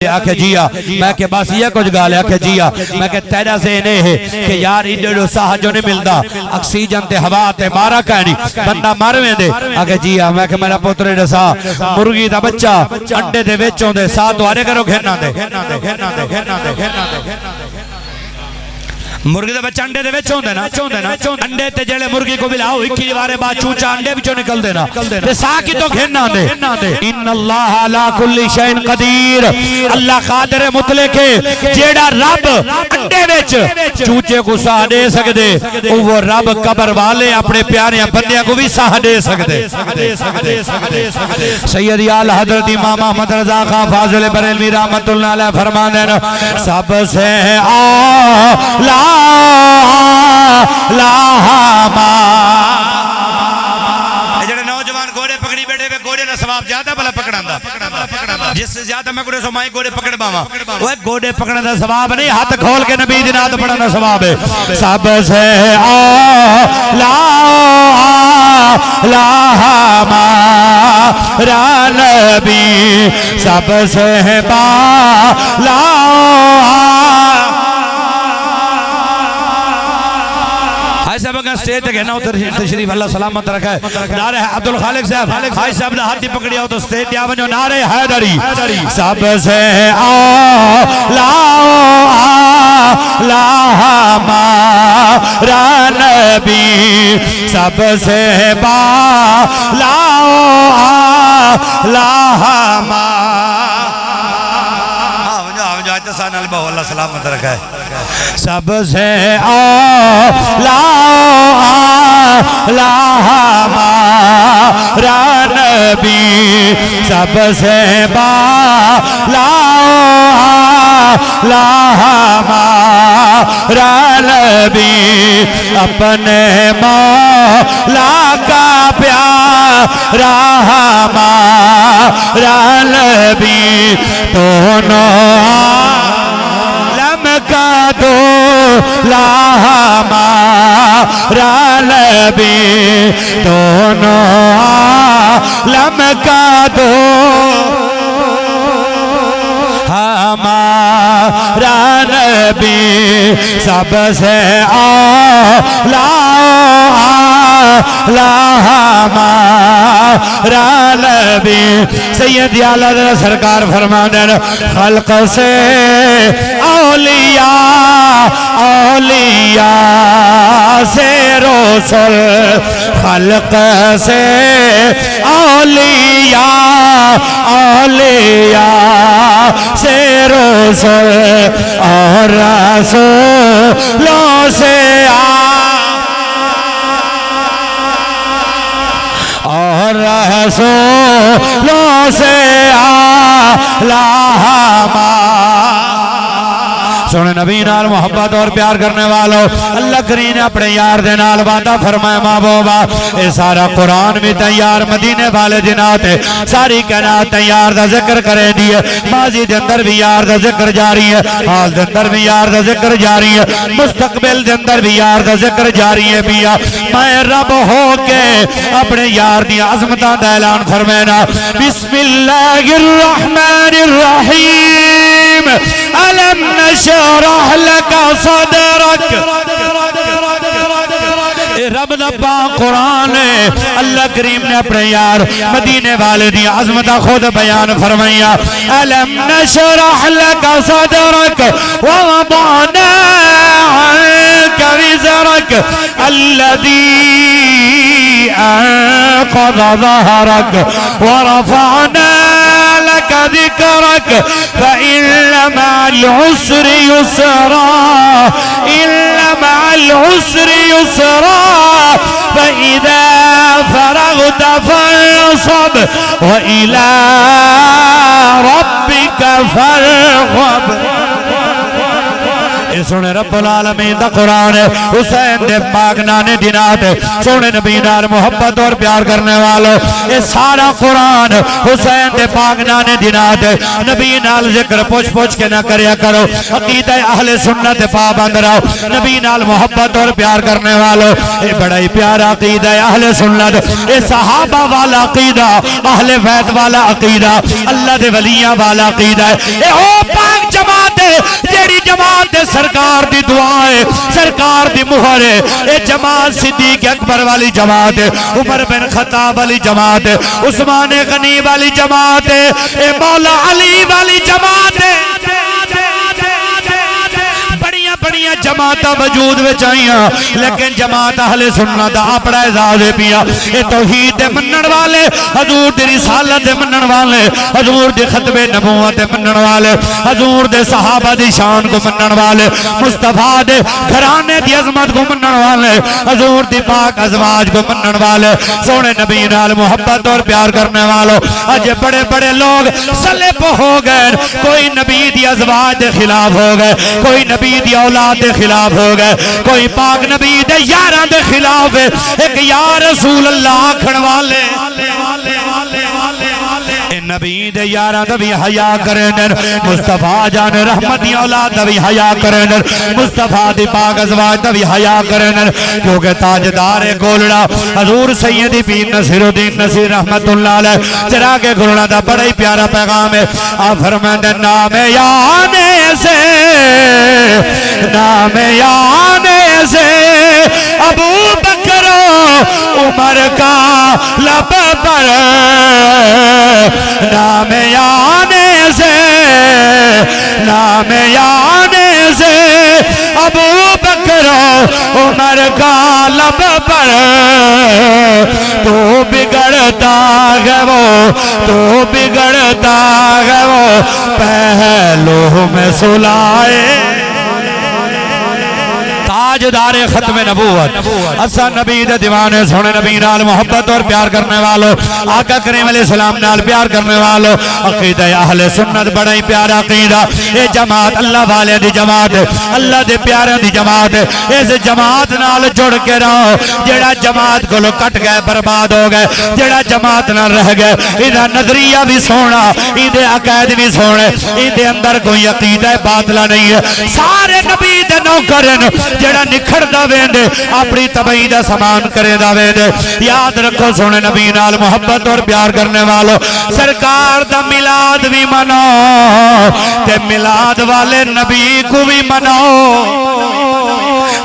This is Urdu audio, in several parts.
آکھے جیا میں کہ بس یہ کچھ گالے آکھے جیا میں کہ تیرا ذہنے ہے کہ یار ایڈیڈو ساہ جو نہیں ملدا اکسیجن تے ہوا تے مارا کہنی بندہ مارویں دے آکھے جیا میں کہ میرا پوترے رسا مرغی دا بچہ انڈے دے ویچوں دے ساتھ دوارے کرو گھرنا دے مرغی دے بچہ انڈے دے ویچوں دے نا انڈے تے جڑے مرغی کو بلاؤ اکی بارے بعد چوچا انڈے بچوں نکل دینا تے ساکی تو گھرنا دے ان اللہ علا کل شئین قدیر اللہ قادر مطلق ہے جیڑا رب انڈے ویچ چوچے کو ساہ دے سکدے وہ رب قبر والے اپنے پیارے بندیاں کو بھی ساہ دے سکدے سیدی آل حضرت امام احمد رضا خان فاضل بریلوی رحمت اللہ علیہ فرمان دینا سب سے آلہ جڑے نوجوان گھوڑے پکڑی بیٹھے ہوئے گھوڑے نہ ثواب زیادہ بلا پکڑاندہ جس سے زیادہ میں گھوڑے سمائیں گھوڑے پکڑ باما وہ گھوڑے پکڑنا ثواب نہیں ہاتھ کھول کے نبی جنات پڑھنا ثواب ہے سب سے آلہ ہمارا نبی سب سے بالا صاحب اگر سٹیج تک ہے نا تشریف اللہ سلامت رکھا ہے نعرہ عبدالخالق صاحب آئی صاحب نے ہاتھی پکڑی ہو تو سٹیج دیا بنجو نعرہ حیدری سب سے آلہ ہمارا نبی سب سے بالا اللہ سلامت رکھا ہے سب سے آلہ ہمارا نبی سب سے بالا ہمارا نبی اپنے مولا کا پیارا ہمارا نبی دونوں عالم کا دولا ہمارا نبی دونوں عالم کا ہمارا نبی سب سے آلہ ہمارا نبی سید اعلیٰ سرکار فرمانے خلق سے اولیاء سے رسول خلق سے اولیاء سے رسول اور رسولوں سے اور رسولوں سے آلہ سونے نبی نال محبت اور پیار کرنے والوں اللہ کریم نے اپنے یار دے نال وعدہ فرمایا محبوبہ اے سارا قرآن بھی تیار مدینے والے جنات ہے ساری کائنات تیار دا ذکر کرے دیئے ماضی دے اندر بھی یار دا ذکر جاری ہے حال دے اندر بھی یار دا ذکر جاری ہے مستقبل دے اندر بھی یار دا ذکر جاری ہے بیا میں رب ہو کے اپنے یار دی عظمتہ دا اعلان فرمینا بسم اللہ الرحمن الرحیم علم نشرح لك صدرك رب نبا قرآن ہے اللہ کریم نے اپنے یار مدینے والے دی عظمتہ خود بیان فرمایا علم نشرح لك صدرك ووضعنا عنك وزرك الذي أنقض ظهرك ورفعنا لك ذكرك فإن مع العسر يسرا إن مع العسر يسرا فإذا فرغت فانصب وإلى ربك فارغب سونے رب العالمین دا قرآن ہے حسین دے پاک نانے دینات سونے نبی نال محبت اور پیار کرنے والوں یہ سارا قرآن حسین دے پاک نانے دینات نبی نال ذکر پوچھ پوچھ کے نہ کریا کرو عقیدہ اہل سنت پابند رہو نبی نال محبت اور پیار کرنے والوں یہ بڑا ہی پیارا عقیدہ اہل سنت یہ صحابہ والا عقیدہ اہل بیت والا عقیدہ اللہ دے ولیاں والا عقیدہ ہے اے او پاک جماعت ہے جیڑی جماعت ہے سرکار دی دعائیں سرکار دی مہر ہے اے جماعت صدیق اکبر والی جماعت ہے عمر بن خطاب والی جماعت ہے عثمان غنی والی جماعت ہے اے مولا علی والی جماعت ہے بڑیاں جماعتاں وجود وچ آئیاں لیکن جماعت اہل سنت دا اپنا اعزاز پیا اے توحید دے منن والے حضور دی رسالت دے منن والے حضور دی ختم نبوت دے منن والے حضور دے صحابہ دی شان کو منن والے مصطفیٰ دے گھرانے دی عظمت کو منن والے حضور دی پاک ازواج کو منن والے سونے نبی نال محبت اور پیار کرنے والوں اج بڑے بڑے لوگ سلب ہو گئے کوئی نبی دی ازواج دے خلاف ہو گئے کوئی نبی دی اولاد دے خلاف ہو گئے کوئی پاک نبی دے یاراں دے خلاف ہے ایک یا رسول اللہ آکھن والے نبی دے یاراں دا بھی حیا کرن مصطفیٰ جان رحمت دی اولاد دا بھی حیا کرن مصطفیٰ دی پاک ازواج دا بھی حیا کرن کیونکہ تاجدار گولڑا حضور سیدی پیر نصیر الدین نصیر رحمت اللہ علیہ چراغ گولڑا دا بڑا ہی پیارا پیغام ہے آپ فرمائیں نام یانے سے نام یانے سے ابو بکر عمر کا لب پر نام یانے سے نام یانے سے ابو بکر عمر کا لب پر تو بگڑتا ہے وہ تو بگڑتا ہے وہ پہلو میں سلائے تاجدار ختم نبوت اسا نبی دے دیوانے سونے نبی نال محبت اور پیار کرنے والوں آقا کریم علیہ السلام نال پیار کرنے والوں عقیدہ اہل سنت بڑا ہی پیارا عقیدہ اے جماعت اللہ والے دی جماعت اللہ دے پیارے دی جماعت اس جماعت نال جڑ کے رہو جڑا جماعت کو لو کٹ گئے برباد ہو گئے جڑا جماعت نال رہ گئے ایدہ نظریہ بھی سونا ایدے عقائد بھی سونے ایدے اندر کوئی عقیدہ باطلہ نہیں ہے سارے نبی دے نوکرن جڑا نکھڑ دا ویندے اپنی تبعی دا سامان کرے دا ویندے یاد رکھو سونے نبی نال محبت اور پیار کرنے والوں سرکار دا میلاد بھی مناؤ تے میلاد والے نبی کو بھی مناؤ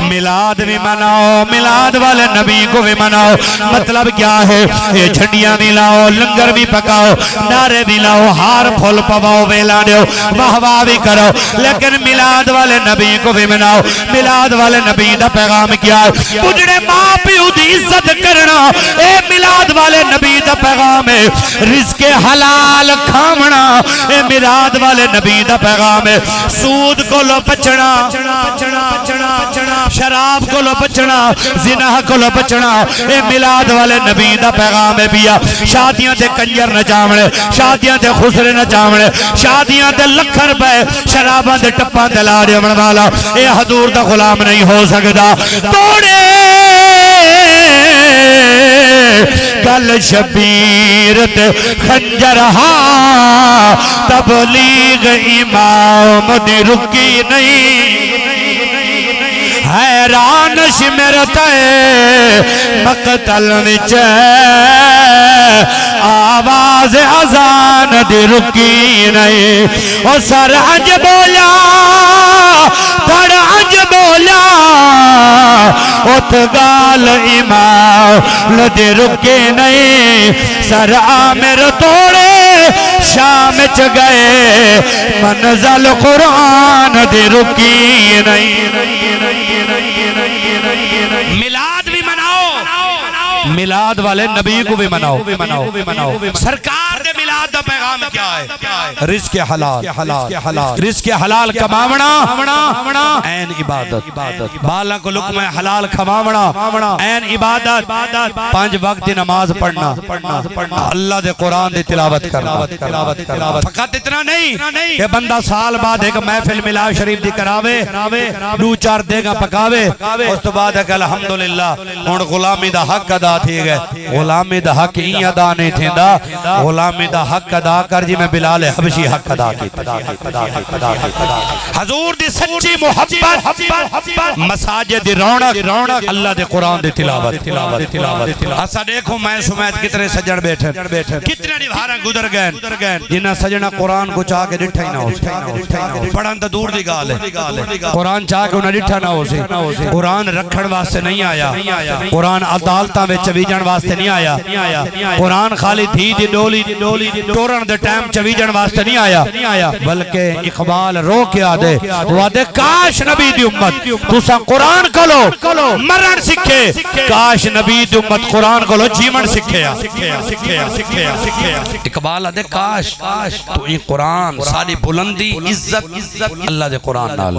میلاد بھی مناؤ میلاد والے نبی کو بھی مناؤ مطلب کیا ہے یہ جھنڈیاں بھی لاؤ لنگر بھی پکاؤ نعرے بھی لاؤ ہار پھول پواؤ ویلانے واہ واہ بھی کرو لیکن میلاد والے نبی کو بھی مناؤ میلاد والے نبی دا پیغام کیا ہے بجڑے ماں پیو دی عزت کرنا اے میلاد والے نبی دا پیغام ہے رزق حلال کھامنا اے میلاد والے نبی دا پیغام ہے سود کو لو بچنا شراب کو لو بچنا زنا کو لو بچنا اے میلاد والے نبی دا پیغام ہے بیا شادیاں دے کنجر نہ چاونے شادیاں دے خسرے نہ چاونے شادیاں دے لکھر پہ شراباں دے ٹپاں دے لاڑے من والا اے حضور دا غلام نہیں ہو سکتا توڑے گل شبیر تے خنجر ہاں تبلیغ امام دی رکی نہیں حیران شمرتے مقتل وچ آواز اذان دی رکی نہیں او سر انج بولا دھڑ انج بولا ات گال امام دی رکی نہیں سر آمر توڑے شام چ گئے منزل قرآن دی رکی نہیں میلاد بھی مناؤ میلاد والے نبی کو بھی مناؤ سرکار دے میلاد دا پیغام پیغام کیا ہے؟ رزق حلال، رزق حلال کماونا این عبادت، بالا کو لقمہ حلال کھماونا این عبادت، 5 وقت دی نماز پڑھنا، اللہ دے قرآن دی تلاوت کرنا، فقط اتنا نہیں کہ بندہ سال بعد ایک محفل ملا شریف دی کراوے 2-4 دیگا پکاوے، اس تو بعد ہے کہ الحمدللہ ہون غلامی دا حق ادا تھی گئے، غلامی دا حق ہی ادا نہیں تھیندا، غلامی دا حق ادا کر جی میں بلال حبشی حق ادا کی حضور دی سچی محبت، مساجد دی رونق، اللہ دے قرآن دی تلاوت۔ اسا دیکھو میں سمیت کتنے سجن بیٹھے، کتنے نبھارہ گزر گئے جنہ سجنہ قرآن کو چاہ کے ڈٹھا ہی نہ ہو سی، پڑھن تا دور دی گال ہے، قرآن چاہ کے انہیں ڈٹھا نہ ہو سی، قرآن رکھن واسطے نہیں آیا، قرآن عدالتہ میں چویجن واسطے نہیں آیا، قرآن خالی تھی دی ڈولی ٹورن دے ٹائم چویجن واسطے نہیں آیا، بلکہ اقبال رو کے آدھے وہ آدھے کاش نبی دی امت تُسا قرآن کلو مرن سکھے، کاش نبی دی امت قرآن کلو جیمن سکھے، اقبال آدھے کاش تو یہ قرآن ساری بلندی عزت اللہ دے قرآن نال،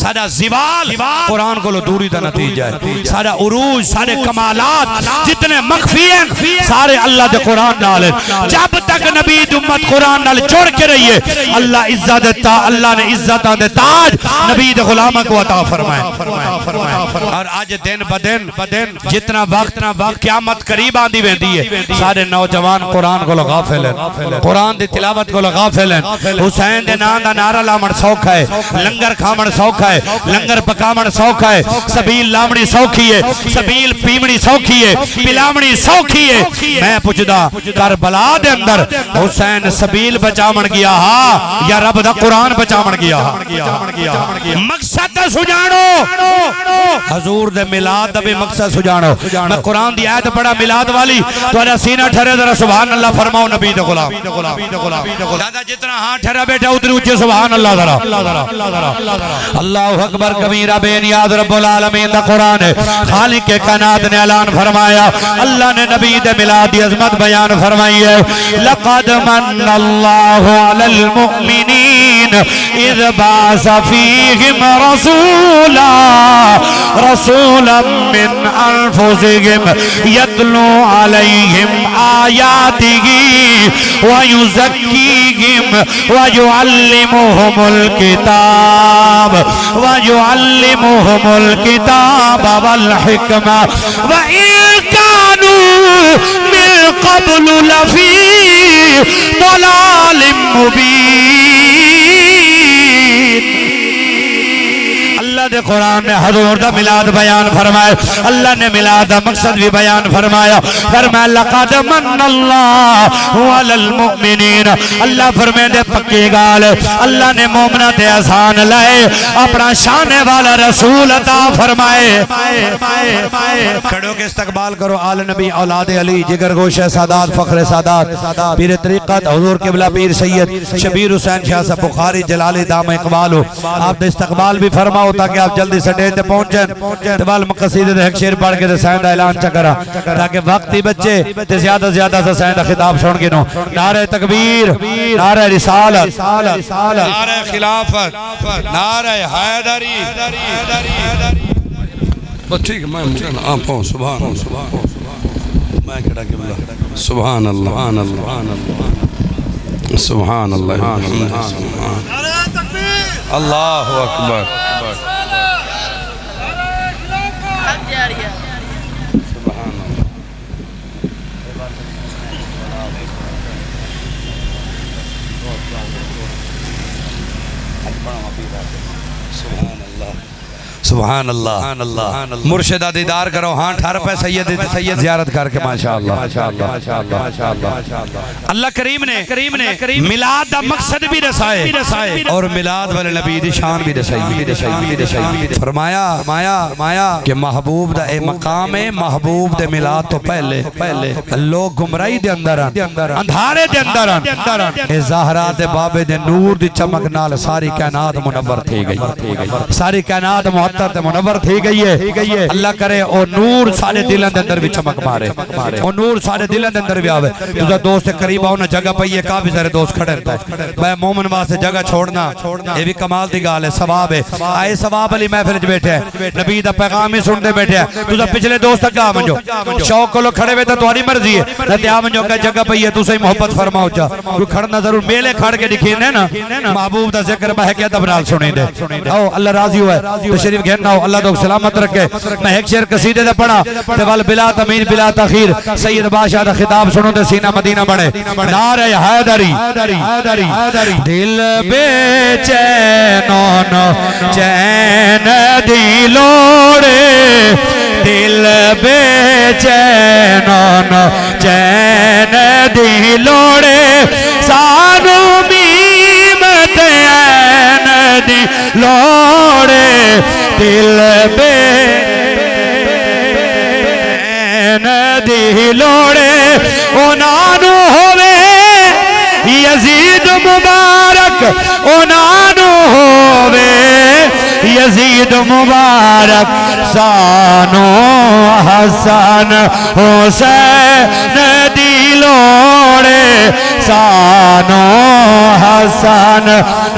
سارا زوال قرآن کلو دوری دا نتیجہ ہے، سارا عروج سارے کمالات جتنے مخفی ہیں سارے اللہ دے قرآن نال، جب تک نبی دی امت قرآن نال جوڑ کے رہیے اللہ عزت دیتا، اللہ نے عزت دے تاج نبی دے غلامہ کو عطا فرمائے۔ اور آج دن بدن جتنا وقت قیامت قریب آندی ویندی ہے سارے نوجوان قرآن کو غافل ہیں، قرآن دی تلاوت کو غافل ہیں، حسین دے نام دا نعرہ لامن سوکھا ہے، لنگر کھامن سوکھا ہے، لنگر پکامن سوکھا ہے، سبیل لامنی سوکھی ہے، سبیل پیمنی سوکھی ہے، پلامنی سوکھی ہے۔ میں پوچھدا کربلا دے اندر حسین سبیل بچامن گیا ہاں یا رب دا قرآن بچامن گیا ہاں؟ مقصد دا سجانو، حضور دے ملاد دا بھی مقصد سجانو۔ میں قرآن دی آیت پڑھا ملاد والی تو انا سینہ ٹھہرے ذرا سبحان اللہ فرماؤ نبی دے غلام، دادا جتنا ہاں ٹھہرا بیٹھا ادھر اچھے سبحان اللہ ذرا، اللہ اکبر کبیرہ بے نیاز رب العالمین دا قرآن ہے، خالق کائنات نے اعلان فرمایا، اللہ نے نبی دے ملاد دی عظمت بیان فرمائی ہے، لقد من اللہ علی المؤمنین اذ بعث فیہم رسولا من انفسہم یتلو علیہم آیاتہ ویزکیہم ویعلمہم الکتاب والحکمہ وَإِن كَانُوا مِن قَبْلُ لَفِي ضَلَالٍ مُبِينٍ۔ اللہ دے قرآن نے حضور دا ملاد بیان فرمایا، اللہ نے ملاد دا مقصد بھی بیان فرمایا، فرمایا لقد من اللہ علی المؤمنین، اللہ فرمائے دے پکی گال، اللہ نے مومنہ تے آسان لائے اپنا شانے والا رسول عطا فرمائے۔ کھڑوں کے استقبال کرو آل نبی اولاد علی جگر گوش سادات فخر سادات پیر طریقت حضور قبلہ پیر سید شبیر حسین شاہ صاحب بخاری جلالی دام اقبالو، آپ دے استقبال بھی فرماؤ تاکہ آپ جلدی سٹیج تے پہنچیں، تبال مقصید دے ایک شیر پڑھ کے دے سائن دا اعلان چکرا تاکہ وقتی بچے تے زیادہ دا سائن دا خطاب سن گنو، نعرہ تکبیر، نعرہ رسالت، نعرہ خلافت، نعرہ حیدری۔ ٹھیک ہے میں آپ پہنچ سبحان میں کھڑا کے بلا سبحان اللہ سبحان اللہ اللہ اکبر۔ سبحان اللہ، مرشدہ دیدار کرو، ہاں ٹھار پہ سید زیارت کر کے ماشاءاللہ۔ اللہ کریم نے ملاد دا مقصد بھی رسائے اور ملاد والے نبی دی شان بھی رسائی۔ فرمایا کہ محبوب دا اے مقام ہے، محبوب دے ملاد تو پہلے لوگ گمرائی دے اندر اندھارے دے اندر اے زہرا دے بابے دے نور دی چمک نال ساری کائنات منور تھی گئی، ساری کائنات معطر تے منور تھی گئی ہے اللہ کرے او نور سارے دلوں دے اندر بھی چمک مارے او نور سارے دلوں دے اندر بھی آوے تسا دوست قریب آؤ نہ جگہ پئی ہے کافی سارے دوست کھڑے رہتا ہے میں مومن واسطے جگہ چھوڑنا یہ بھی کمال دی گال ہے ثواب ہے آئے ثواب علی محفل وچ بیٹھے ہیں نبی دا پیغام ہی سنتے بیٹھے ہیں تسا پچھلے دوست تک آ منجو شوق کو کھڑے ہوئے تو تمہاری مرضی ہے تے آ منجو کہ جگہ پئی ہے تسا ہی محبت فرماؤ جا کوئی کھڑنا ضرور میلے کھڑ کے دکھینے نا محبوب دا ذکر بہ کے ادب نال سنیں دے او اللہ راضی ہوئے تشریف گھرنا ہو اللہ تو سلامت رکھے میں ایک شعر قصیدے دے پڑھا تے ول بلا تمیر بلا تاخیر سید بادشاہ دا خطاب سنو تے سینہ مدینہ بنے نعرہ حیدری دل بے چینون چین دی لوڑے دل بے چینون چین دی لوڑے سانو میمت این دی لوڑے دل بے این دی لوڑے اونانو ہوئے یزید مبارک اونانو ہوئے یزید مبارک سانو حسن حسین دی لوڑے سانو حسن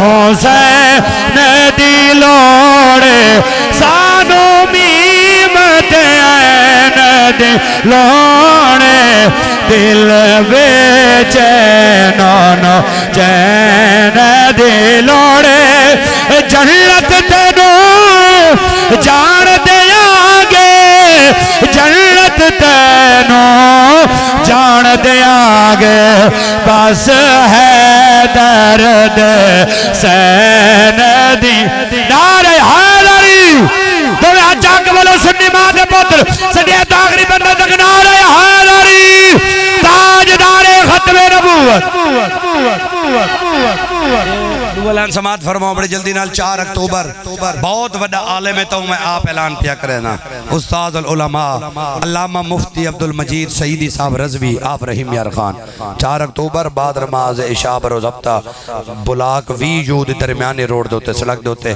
حسین دی لوڑے سانو میمت این دی لوڑے دل بے چینون چین دی لوڑے جنت تینو جان دیا گے جنت تینو جان دیا گے بس ہے درد سین دی نعرہ حیدری تو میں آج آنکھ بولو سنی ماں دے پتر سنی داغری بندہ تک نعرہ حیدری تاجدار ختم نبوت اعلان سماعت فرماؤ بڑی جلدی نال 4 اکتوبر بہت وڈا عالم ہے تو میں آپ اعلان پیا کرنا استاد العلماء علامہ مفتی عبدالمجید سعیدی صاحب رضوی آپ رحیم یار خان 4 اکتوبر بعد نماز عشاء بروز ہفتہ بلاک وی یود درمیانی روڈ دوتے سڑک دوتے